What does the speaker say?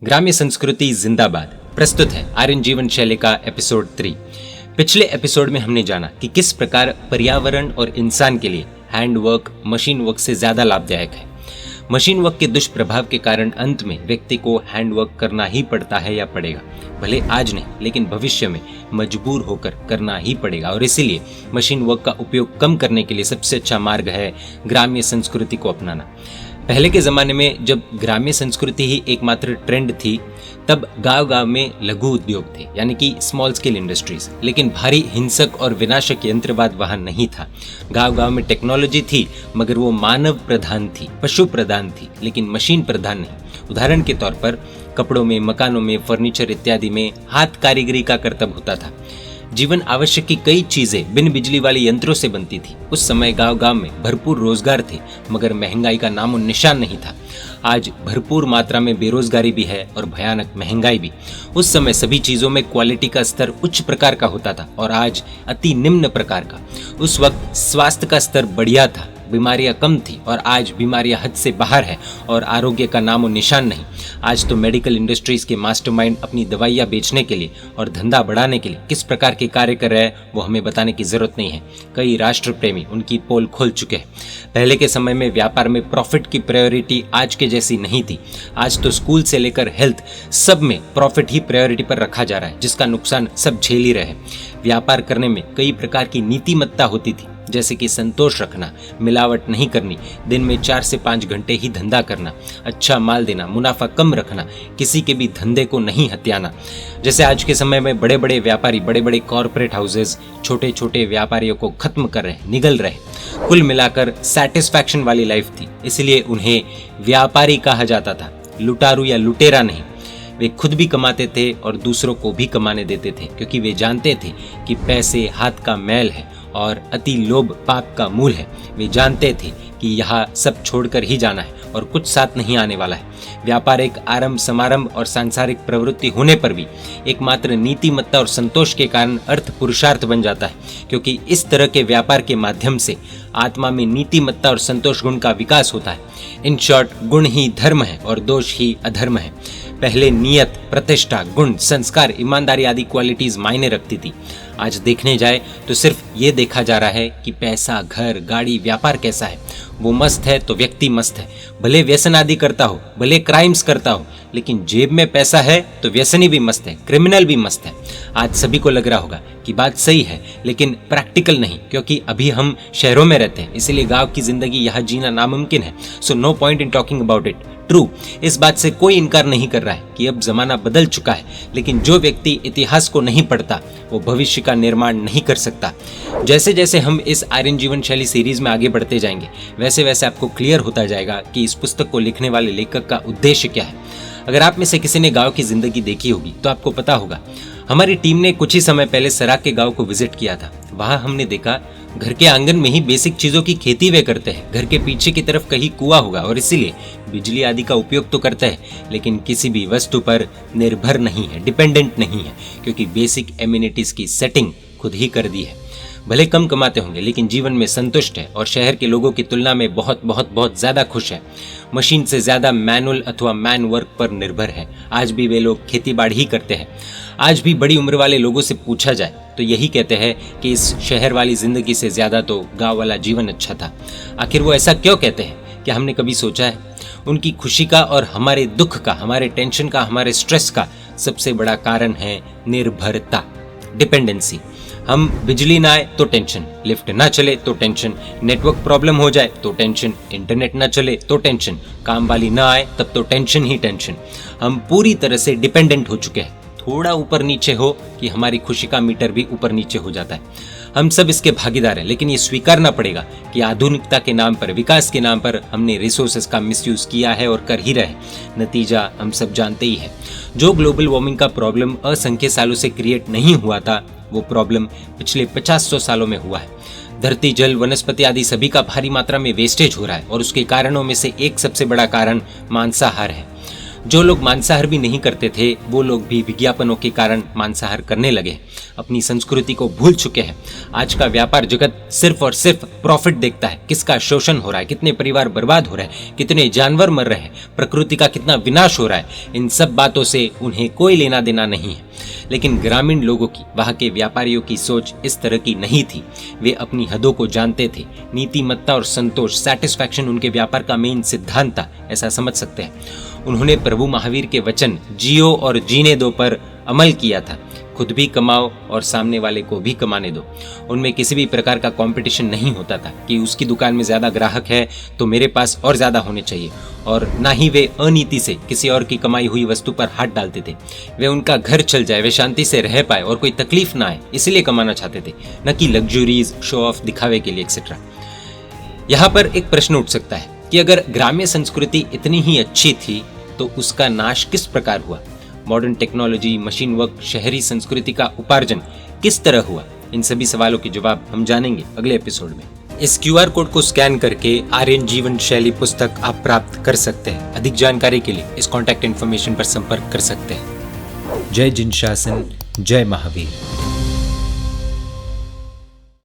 ग्राम्य संस्कृति जिंदाबाद प्रस्तुत है आर्यन जीवन शैली का एपिसोड 3। पिछले एपिसोड में हमने जाना कि किस प्रकार पर्यावरण और इंसान के लिए हैंड वर्क मशीन वर्क से ज्यादा लाभदायक है। मशीन वर्क के दुष्प्रभाव के कारण अंत में व्यक्ति को हैंड वर्क करना ही पड़ता है या पड़ेगा, भले आज नहीं लेकिन भविष्य में मजबूर होकर करना ही पड़ेगा। और इसीलिए मशीन वर्क का उपयोग कम करने के लिए सबसे अच्छा मार्ग है ग्राम्य संस्कृति को अपनाना। पहले के ज़माने में जब ग्राम्य संस्कृति ही एकमात्र ट्रेंड थी, तब गांव-गांव में लघु उद्योग थे, यानी कि स्मॉल स्केल इंडस्ट्रीज। लेकिन भारी हिंसक और विनाशक यंत्रवाद वहां नहीं था। गांव-गांव में टेक्नोलॉजी थी, मगर वो मानव प्रधान थी, पशु प्रधान थी, लेकिन मशीन प्रधान नहीं। उदाहरण के तौर पर कपड़ों में, मकानों में, फर्नीचर इत्यादि में हाथ कारीगरी का कर्तव्य होता था। जीवन आवश्यक की कई चीजें बिन बिजली वाले यंत्रों से बनती थी। उस समय गांव-गांव में भरपूर रोजगार थे, मगर महंगाई का नामो निशान नहीं था। आज भरपूर मात्रा में बेरोजगारी भी है और भयानक महंगाई भी। उस समय सभी चीजों में क्वालिटी का स्तर उच्च प्रकार का होता था और आज अति निम्न प्रकार का। उस वक्त स्वास्थ्य का स्तर बढ़िया था, बीमारियां कम थी, और आज बीमारियां हद से बाहर है और आरोग्य का नामो निशान नहीं। आज तो मेडिकल इंडस्ट्रीज के मास्टरमाइंड अपनी दवाइयां बेचने के लिए और धंधा बढ़ाने के लिए किस प्रकार के कार्य कर रहे हैं वो हमें बताने की जरूरत नहीं है। कई राष्ट्र प्रेमी उनकी पोल खोल चुके हैं। पहले के समय में व्यापार में प्रॉफिट की प्रायोरिटी आज के जैसी नहीं थी। आज तो स्कूल से लेकर हेल्थ सब में प्रॉफिट ही प्रायोरिटी पर रखा जा रहा है, जिसका नुकसान सब झेल ही रहे। व्यापार करने में कई प्रकार की नीतिमत्ता होती थी, जैसे कि संतोष रखना, मिलावट नहीं करनी, दिन में 4 से 5 घंटे ही धंधा करना, अच्छा माल देना, मुनाफा कम रखना, किसी के भी धंधे को नहीं हत्याना। जैसे आज के समय में बड़े बड़े व्यापारी, बड़े बड़े कॉरपोरेट हाउसेस छोटे छोटे व्यापारियों को खत्म कर रहे, निगल रहे। कुल मिलाकर सेटिस्फैक्शन वाली लाइफ थी, इसलिए उन्हें व्यापारी कहा जाता था, लुटारू या लुटेरा नहीं। वे खुद भी कमाते थे और दूसरों को भी कमाने देते थे, क्योंकि वे जानते थे कि पैसे हाथ का मैल है और अति लोभ पाप का मूल है। वे जानते थे कि यहाँ सब छोड़कर ही जाना है और कुछ साथ नहीं आने वाला है। व्यापार एक आरंभ समारंभ और सांसारिक प्रवृत्ति होने पर भी एकमात्र नीतिमत्ता और संतोष के कारण अर्थ पुरुषार्थ बन जाता है, क्योंकि इस तरह के व्यापार के माध्यम से आत्मा में नीतिमत्ता और संतोष गुण का विकास होता है। इन शॉर्ट, गुण ही धर्म है और दोष ही अधर्म है। पहले नियत, प्रतिष्ठा, गुण, संस्कार, ईमानदारी आदि क्वालिटीज मायने रखती थी। आज देखने जाए तो सिर्फ ये देखा जा रहा है कि पैसा, घर, गाड़ी, व्यापार कैसा है। वो मस्त है तो व्यक्ति मस्त है, भले व्यसन आदि करता हो, भले क्राइम्स करता हो, लेकिन जेब में पैसा है तो व्यसनी भी मस्त है, क्रिमिनल भी मस्त है। आज सभी को लग रहा होगा कि बात सही है, लेकिन प्रैक्टिकल नहीं, क्योंकि अभी हम शहरों में रहते हैं, इसीलिए गांव की जिंदगी यहाँ जीना नामुमकिन है। So no point in talking about it. True, इस बात से कोई इनकार नहीं कर रहा है कि अब जमाना बदल चुका है, लेकिन जो व्यक्ति इतिहास को नहीं पढ़ता वो भविष्य का निर्माण नहीं कर सकता। जैसे जैसे हम इस आर्यन जीवन शैली सीरीज में आगे बढ़ते जाएंगे, वैसे वैसे आपको क्लियर होता जाएगा कि इस पुस्तक को लिखने वाले लेखक का उद्देश्य क्या है। अगर आप में से किसी ने गांव की जिंदगी देखी होगी तो आपको पता होगा। हमारी टीम ने कुछ ही समय पहले सराक के गांव को विजिट किया था। वहां हमने देखा घर के आंगन में ही बेसिक चीजों की खेती वे करते हैं। घर के पीछे की तरफ कहीं कुआं होगा और इसीलिए बिजली आदि का उपयोग तो करते हैं, लेकिन किसी भी वस्तु पर निर्भर नहीं है, डिपेंडेंट नहीं है, क्योंकि बेसिक एमिनिटीज की सेटिंग खुद ही कर दी है। भले कम कमाते होंगे लेकिन जीवन में संतुष्ट है और शहर के लोगों की तुलना में बहुत बहुत बहुत ज्यादा खुश है। मशीन से ज्यादा मैनुअल अथवा मैन वर्क पर निर्भर है। आज भी वे लोग खेती बाड़ी ही करते हैं। आज भी बड़ी उम्र वाले लोगों से पूछा जाए तो यही कहते हैं कि इस शहर वाली जिंदगी से ज्यादा तो गांव वाला जीवन अच्छा था। आखिर वो ऐसा क्यों कहते हैं? क्या हमने कभी सोचा है? उनकी खुशी का और हमारे दुख का, हमारे टेंशन का, हमारे स्ट्रेस का सबसे बड़ा कारण है निर्भरता, डिपेंडेंसी। हम बिजली ना आए तो टेंशन, लिफ्ट ना चले तो टेंशन, नेटवर्क प्रॉब्लम हो जाए तो टेंशन, इंटरनेट ना चले तो टेंशन, काम वाली ना आए तब तो टेंशन ही टेंशन। हम पूरी तरह से डिपेंडेंट हो चुके हैं। थोड़ा ऊपर नीचे हो कि हमारी खुशी का मीटर भी ऊपर नीचे हो जाता है। हम सब इसके भागीदार हैं, लेकिन ये स्वीकारना पड़ेगा कि आधुनिकता के नाम पर, विकास के नाम पर हमने रिसोर्सेज का मिसयूज किया है और कर ही रहे। नतीजा हम सब जानते ही है। जो ग्लोबल वार्मिंग का प्रॉब्लम असंख्य सालों से क्रिएट नहीं हुआ था, वो प्रॉब्लम पिछले 50-100 सालों में हुआ है। धरती, जल, वनस्पति आदि सभी का भारी मात्रा में वेस्टेज हो रहा है और उसके कारणों में से एक सबसे बड़ा कारण मांसाहार है। जो लोग मांसाहार भी नहीं करते थे वो लोग भी विज्ञापनों के कारण मांसाहार करने लगे, अपनी संस्कृति को भूल चुके हैं। आज का व्यापार जगत सिर्फ और सिर्फ प्रॉफिट देखता है, किसका शोषण हो रहा है, कितने परिवार बर्बाद हो रहे हैं, कितने जानवर मर रहे हैं, प्रकृति का कितना विनाश हो रहा है, इन सब बातों से उन्हें कोई लेना देना नहीं है। लेकिन ग्रामीण लोगों की, वहां के व्यापारियों की सोच इस तरह की नहीं थी। वे अपनी हदों को जानते थे। नीतिमत्ता और संतोष, सैटिस्फैक्शन उनके व्यापार का मेन सिद्धांत था, ऐसा समझ सकते हैं। उन्होंने प्रभु महावीर के वचन जियो और जीने दो पर अमल किया था। खुद भी कमाओ और सामने वाले को भी कमाने दो। उनमें किसी भी प्रकार का कंपटीशन नहीं होता था कि उसकी दुकान में ज्यादा ग्राहक है तो मेरे पास और ज्यादा होने चाहिए, और ना ही वे अनीति से किसी और की कमाई हुई वस्तु पर हाथ डालते थे। वे उनका घर चल जाए, वे शांति से रह पाए और कोई तकलीफ ना आए, इसलिए कमाना चाहते थे, न कि लग्जरीज, शो ऑफ, दिखावे के लिए एक्सेट्रा। यहाँ पर एक प्रश्न उठ सकता है कि अगर ग्राम्य संस्कृति इतनी ही अच्छी थी तो उसका नाश किस प्रकार हुआ? मॉडर्न टेक्नोलॉजी, मशीन वर्क, शहरी संस्कृति का उपार्जन किस तरह हुआ? इन सभी सवालों के जवाब हम जानेंगे अगले एपिसोड में। इस QR कोड को स्कैन करके आर्यन जीवन शैली पुस्तक आप प्राप्त कर सकते हैं। अधिक जानकारी के लिए इस कॉन्टैक्ट इन्फॉर्मेशन पर संपर्क कर सकते हैं। जय जिन शासन, जय महावीर।